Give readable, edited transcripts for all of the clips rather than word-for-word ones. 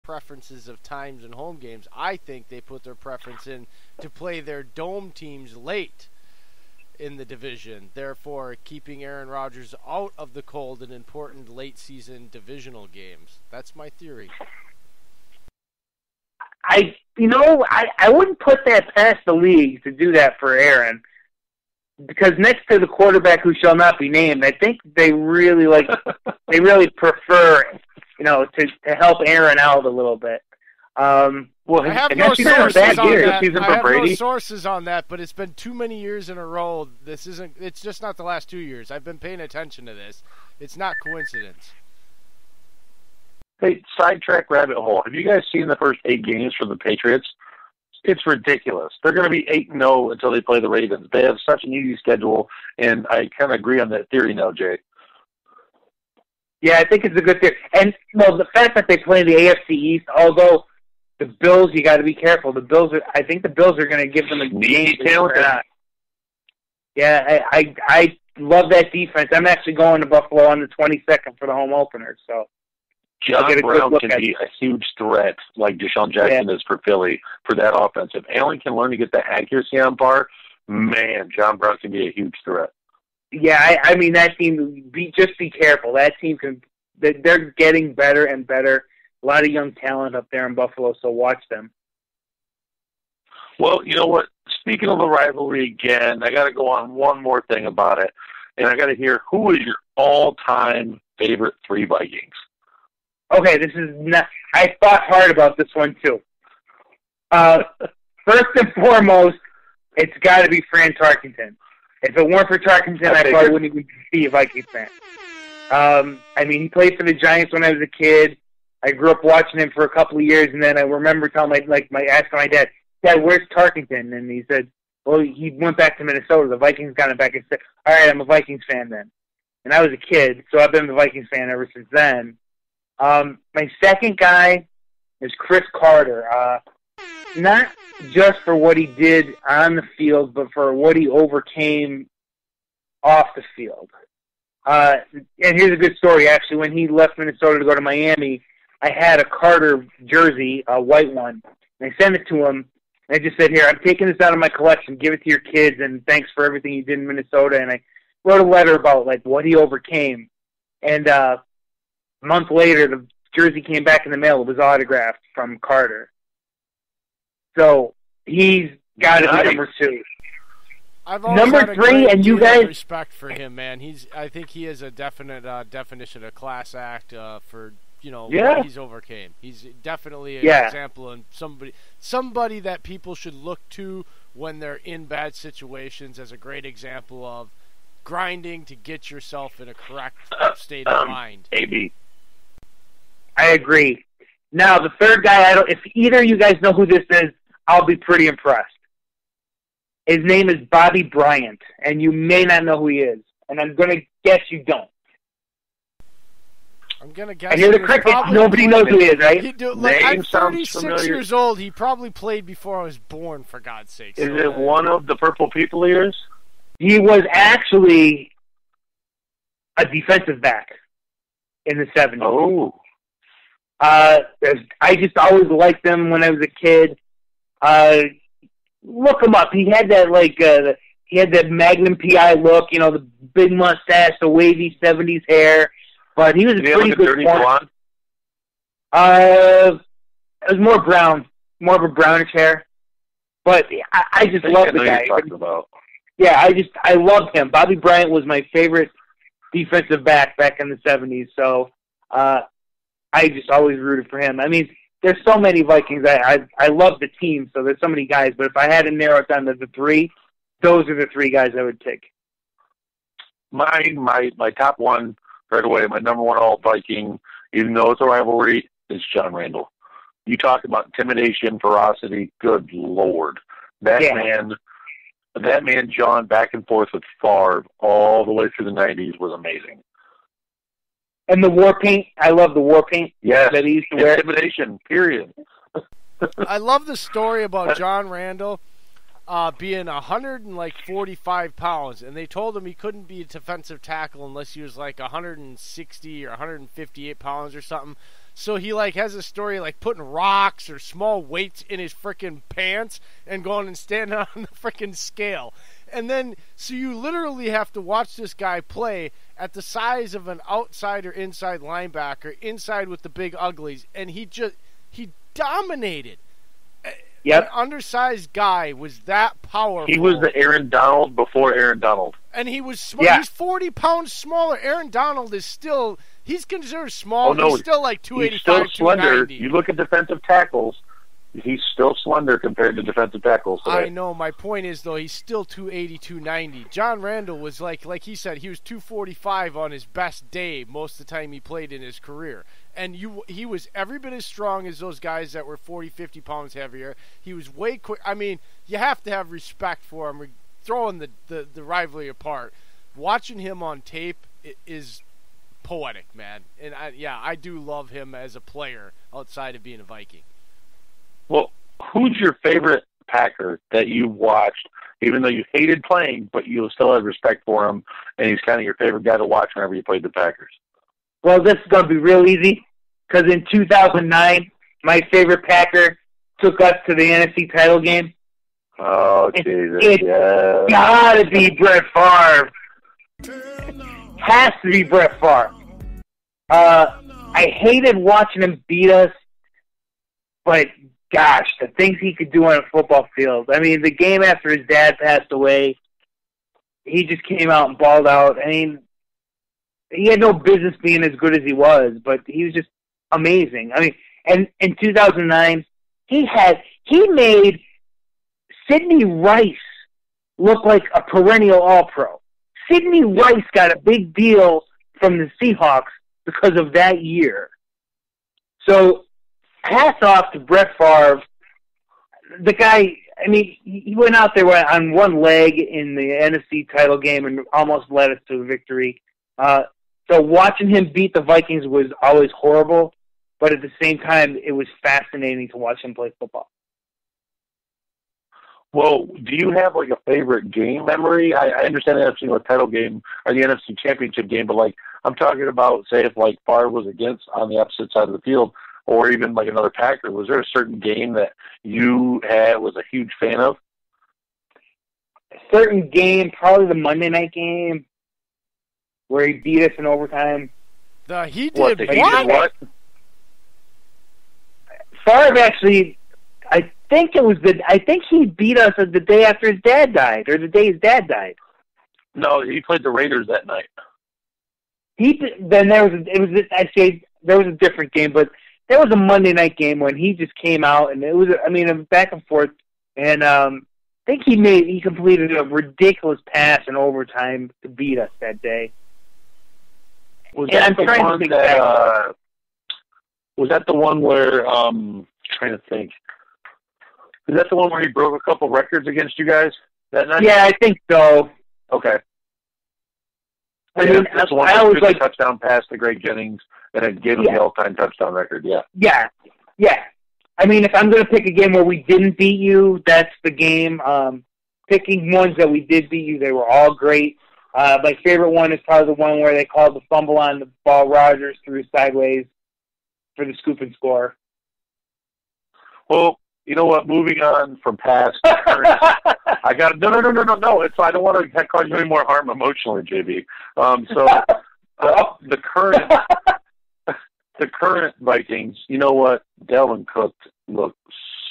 preferences of times and home games. I think they put their preference in to play their dome teams late in the division, therefore keeping Aaron Rodgers out of the cold in important late-season divisional games. That's my theory. I wouldn't put that past the league to do that for Aaron, because next to the quarterback who shall not be named, I think they really prefer, to help Aaron out a little bit. Well, I have no sources on that. I have no sources on that, but it's been too many years in a row. It's just not the last 2 years. I've been paying attention to this. It's not coincidence. Hey, sidetrack rabbit hole. Have you guys seen the first 8 games for the Patriots? It's ridiculous. They're going to be 8-0 until they play the Ravens. They have such an easy schedule, and I kind of agree on that theory now, Jay. Yeah, I think it's a good theory. And the fact that they play the AFC East, although the Bills, you got to be careful. I think the Bills are going to give them a game. Yeah, I love that defense. I'm actually going to Buffalo on the 22nd for the home opener, so. John Brown can be a huge threat, like Deshaun Jackson is for Philly, for that offense. If Allen can learn to get the accuracy on par, man, John Brown can be a huge threat. Yeah, I mean, that team, just be careful. That team they're getting better and better. A lot of young talent up there in Buffalo, so watch them. Well, you know what? Speaking of the rivalry again, I got to go on one more thing about it, and I got to hear, who is your all-time favorite 3 Vikings? Okay, this is not. I thought hard about this one too. First and foremost, it's got to be Fran Tarkenton. If it weren't for Tarkenton, I probably wouldn't even be a Vikings fan. I mean, he played for the Giants when I was a kid. I grew up watching him for a couple of years, and then I remember asking my dad, "Where's Tarkenton?" And he said, "Well, he went back to Minnesota. The Vikings got him back." I said, "All right, I'm a Vikings fan then." And I was a kid, so I've been a Vikings fan ever since then. My second guy is Chris Carter. Not just for what he did on the field, but for what he overcame off the field. And here's a good story, actually. When he left Minnesota to go to Miami, I had a Carter jersey, a white one, and I sent it to him. And I just said, "Here, I'm taking this out of my collection. Give it to your kids, and thanks for everything you did in Minnesota." And I wrote a letter about what he overcame. And a month later, the jersey came back in the mail. It was autographed from Carter. So he's got to be number 2. I've always number had a 3, great and you deal of guys. Respect for him, man. I think he is a definite definition of class act for what he's overcame. He's definitely an example and somebody that people should look to when they're in bad situations as a great example of grinding to get yourself in a correct state of mind. AB. I agree. Now, the third guy, if either of you guys know who this is, I'll be pretty impressed. His name is Bobby Bryant, and you may not know who he is. And I'm going to guess you don't. I'm going to guess. I hear the crickets. Nobody knows who he is, right? I'm 36 years old. He probably played before I was born, for God's sake. Is it one of the Purple People ears? He was actually a defensive back in the 70s. Oh. I just always liked him when I was a kid. Look him up. He had that he had that Magnum PI look, the big mustache, the wavy 70s hair. But he was a pretty good blonde. It was more brown, more of a brownish hair. But I just love the guy. Yeah, I loved him. Bobby Bryant was my favorite defensive back in the 70s. So I just always rooted for him. I mean, there's so many Vikings. I love the team, so there's so many guys. But if I had to narrow it down to the 3, those are the 3 guys I would take. My top one right away, my number 1 all Viking, even though it's a rivalry, is John Randall. You talk about intimidation, ferocity. Good Lord, that man, John, back and forth with Favre all the way through the 90s was amazing. And the war paint, I love the war paint. Yes, that he used to wear. Intimidation, period. I love the story about John Randall being 145 pounds, and they told him he couldn't be a defensive tackle unless he was 160 or 158 pounds or something. So he like has a story like putting rocks or small weights in his freaking pants and going and standing on the freaking scale. And then, so you literally have to watch this guy play at the size of an outside or inside linebacker, inside with the big uglies, and he dominated. Yep. An undersized guy was that powerful. He was the Aaron Donald before Aaron Donald. And he was small. Yeah. He's 40 pounds smaller. Aaron Donald is still, he's considered small. Oh, no, he's still like 285, he's still slender. 290. You look at defensive tackles, he's still slender compared to defensive tackles today. I know. My point is, though, he's still 280, 290. John Randall was like he said, he was 245 on his best day most of the time he played in his career. And he was every bit as strong as those guys that were 40, 50 pounds heavier. He was way quick. I mean, you have to have respect for him. Throwing the rivalry apart, watching him on tape is poetic, man. And I do love him as a player outside of being a Viking. Well, who's your favorite Packer that you watched, even though you hated playing, but you still had respect for him, and he's kind of your favorite guy to watch whenever you played the Packers? Well, this is going to be real easy, because in 2009, my favorite Packer took us to the NFC title game. Oh, Jesus. It's got to be Brett Favre. Has to be Brett Favre. I hated watching him beat us, but gosh, the things he could do on a football field. I mean, the game after his dad passed away, he just came out and balled out. I mean, he had no business being as good as he was, but he was just amazing. I mean, and in 2009, he made Sidney Rice look like a perennial All-Pro. Sidney Rice got a big deal from the Seahawks because of that year. So, hats off to Brett Favre. The guy, I mean, he went out there on one leg in the NFC title game and almost led us to a victory. So watching him beat the Vikings was always horrible, but at the same time, it was fascinating to watch him play football. Well, do you have like a favorite game memory? I understand the NFC title game or the NFC championship game, but like I'm talking about, say, if like Favre was on the opposite side of the field, or even like another Packer, was there a certain game that you was a huge fan of? A certain game, probably the Monday night game, where he beat us in overtime. He did what? Favre actually, I think he beat us the day after his dad died, or the day his dad died. No, he played the Raiders that night. There was a different game, but there was a Monday night game when he just came out, and it was back and forth, and I think he completed a ridiculous pass in overtime to beat us that day. Was that the one where I'm trying to think? Is that the one where he broke a couple records against you guys that night? Yeah, I think so. Okay. That's one. I always like touchdown pass to Greg Jennings, and it gave him the all-time touchdown record. Yeah. I mean, if I'm going to pick a game where we didn't beat you, that's the game. Picking ones that we did beat you, they were all great. My favorite one is probably the one where they called the fumble on the ball. Rodgers threw sideways for the scoop and score. Well, you know what? Moving on from past, current, I got no. It's I don't want to cause you any more harm emotionally, JB. The current Vikings. You know what? Dalvin Cook looked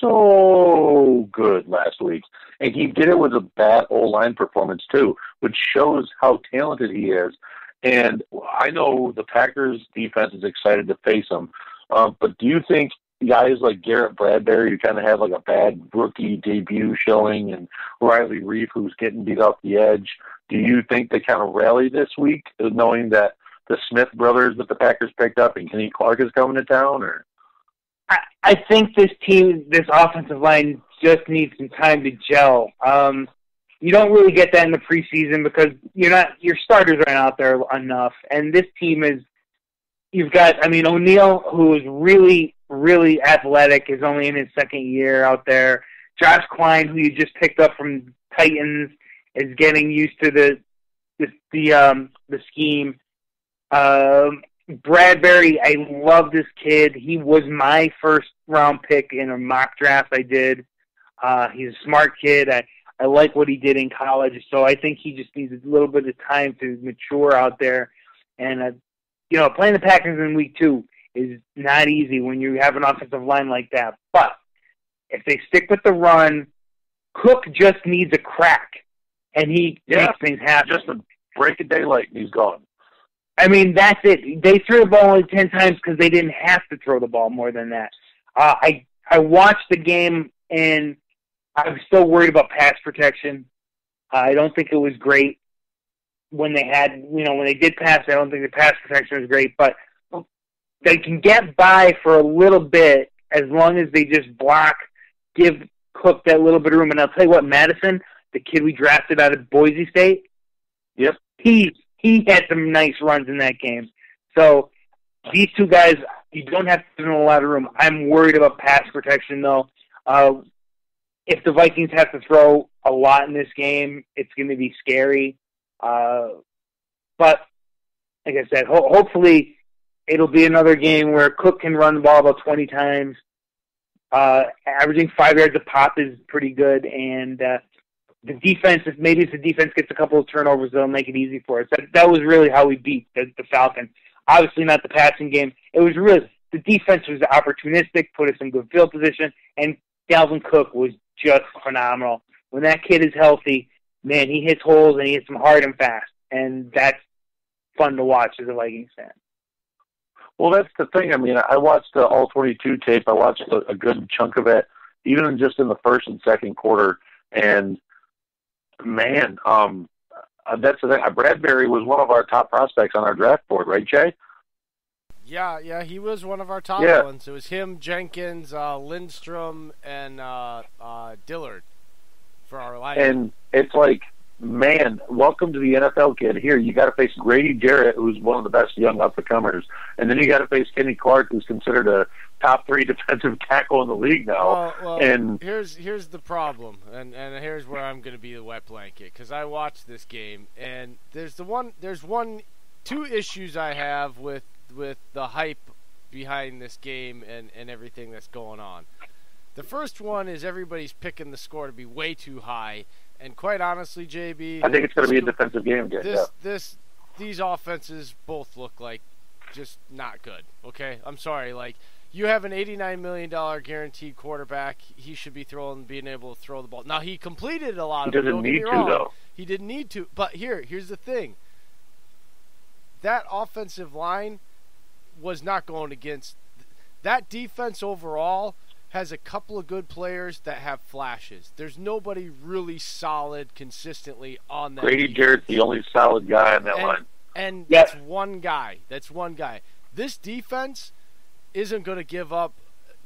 so good last week, and he did it with a bad O-line performance too, which shows how talented he is. And I know the Packers defense is excited to face him, but do you think guys like Garrett Bradbury, who kind of had like a bad rookie debut showing, and Riley Reef, who's getting beat off the edge, do you think they kind of rally this week, knowing that the Smith brothers that the Packers picked up and Kenny Clark is coming to town? Or I think this offensive line just needs some time to gel. You don't really get that in the preseason because your starters aren't out there enough, and this team is. You've got, O'Neal, who is really, really athletic, is only in his second year out there. Josh Klein, who you just picked up from Titans, is getting used to the scheme. Bradbury, I love this kid. He was my first round pick in a mock draft I did. He's a smart kid. I like what he did in college, so I think he just needs a little bit of time to mature out there. And, playing the Packers in week 2 is not easy when you have an offensive line like that. But if they stick with the run, Cook just needs a crack, and he makes things happen. Just a break of daylight, and he's gone. I mean, that's it. They threw the ball only 10 times because they didn't have to throw the ball more than that. I watched the game, and I was still worried about pass protection. I don't think it was great when they had, when they did pass. I don't think the pass protection was great, but they can get by for a little bit as long as they just block, give Cook that little bit of room. And I'll tell you what, Madison, the kid we drafted out of Boise State, yep, he had some nice runs in that game. So these two guys, you don't have to give them a lot of room. I'm worried about pass protection, though. If the Vikings have to throw a lot in this game, it's going to be scary. But, like I said, hopefully it'll be another game where Cook can run the ball about 20 times. Averaging 5 yards a pop is pretty good. And the defense, if the defense gets a couple of turnovers, they'll make it easy for us. That was really how we beat the Falcons. Obviously not the passing game. It was really, the defense was opportunistic, put us in good field position, and Dalvin Cook was just phenomenal. When that kid is healthy, man, he hits holes and he hits them hard and fast, and that's fun to watch as a Vikings fan. Well, that's the thing. I mean, I watched the All-22 tape. I watched a good chunk of it, even just in the first and second quarter, and man, that's the thing. Bradbury was one of our top prospects on our draft board, right, Jay? Yeah, he was one of our top ones. It was him, Jenkins, Lindstrom, and Dillard for our line. And it's like, man, welcome to the NFL, kid. Here, you got to face Grady Jarrett, who's one of the best young up-and-comers, and then you got to face Kenny Clark, who's considered a top 3 defensive tackle in the league now. Well, and here's the problem, and here's where I'm going to be the wet blanket, because I watched this game, and there's two issues I have with the hype behind this game and everything that's going on. The first one is everybody's picking the score to be way too high, and quite honestly, JB, I think it's going to be a defensive game again. These offenses both look like just not good. Okay, I'm sorry. Like, you have an $89 million guaranteed quarterback. He should be being able to throw the ball. Now, he completed a lot of it. He doesn't need to, though. He didn't need to. But here's the thing. That offensive line was not going against that defense overall. Has a couple of good players that have flashes. There's nobody really solid consistently on that. Grady Jarrett's the only solid guy on that line. And that's one guy. This defense isn't going to give up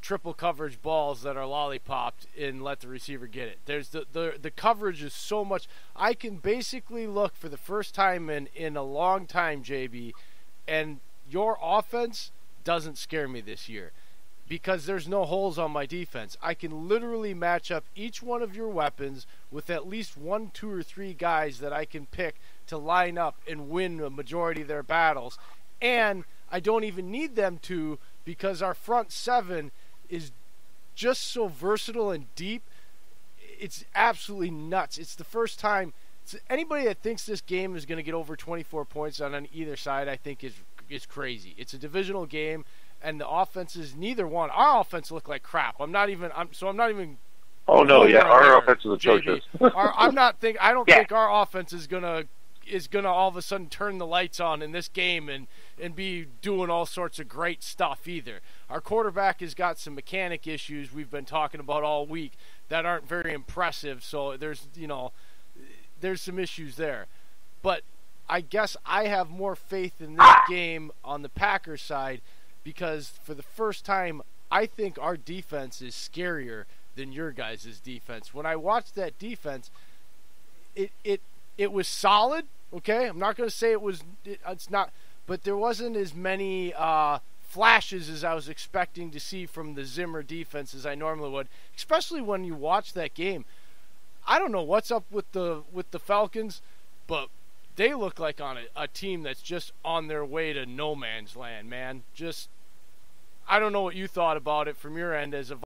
triple coverage balls that are lollipopped and let the receiver get it. There's the coverage is so much. I can basically look for the first time in a long time, JB, and your offense doesn't scare me this year. Because there's no holes on my defense. I can literally match up each one of your weapons with at least 1, 2, or 3 guys that I can pick to line up and win a majority of their battles. And I don't even need them to, because our front 7 is just so versatile and deep. It's absolutely nuts. It's the first time. Anybody that thinks this game is going to get over 24 points on either side, I think is crazy. It's a divisional game. And the offenses, neither one. Our offense looked like crap. I'm not even. Oh no, yeah, our offense is atrocious. I don't think our offense is gonna all of a sudden turn the lights on in this game and be doing all sorts of great stuff either. Our quarterback has got some mechanic issues we've been talking about all week that aren't very impressive. So there's some issues there, but I guess I have more faith in this game on the Packers side. Because for the first time, I think our defense is scarier than your guys' defense. When I watched that defense, it was solid. Okay, I'm not going to say it's not, but there wasn't as many flashes as I was expecting to see from the Zimmer defense as I normally would. Especially when you watch that game. I don't know what's up with the Falcons, but they look like on a team that's just on their way to no man's land, man. Just, I don't know what you thought about it from your end as a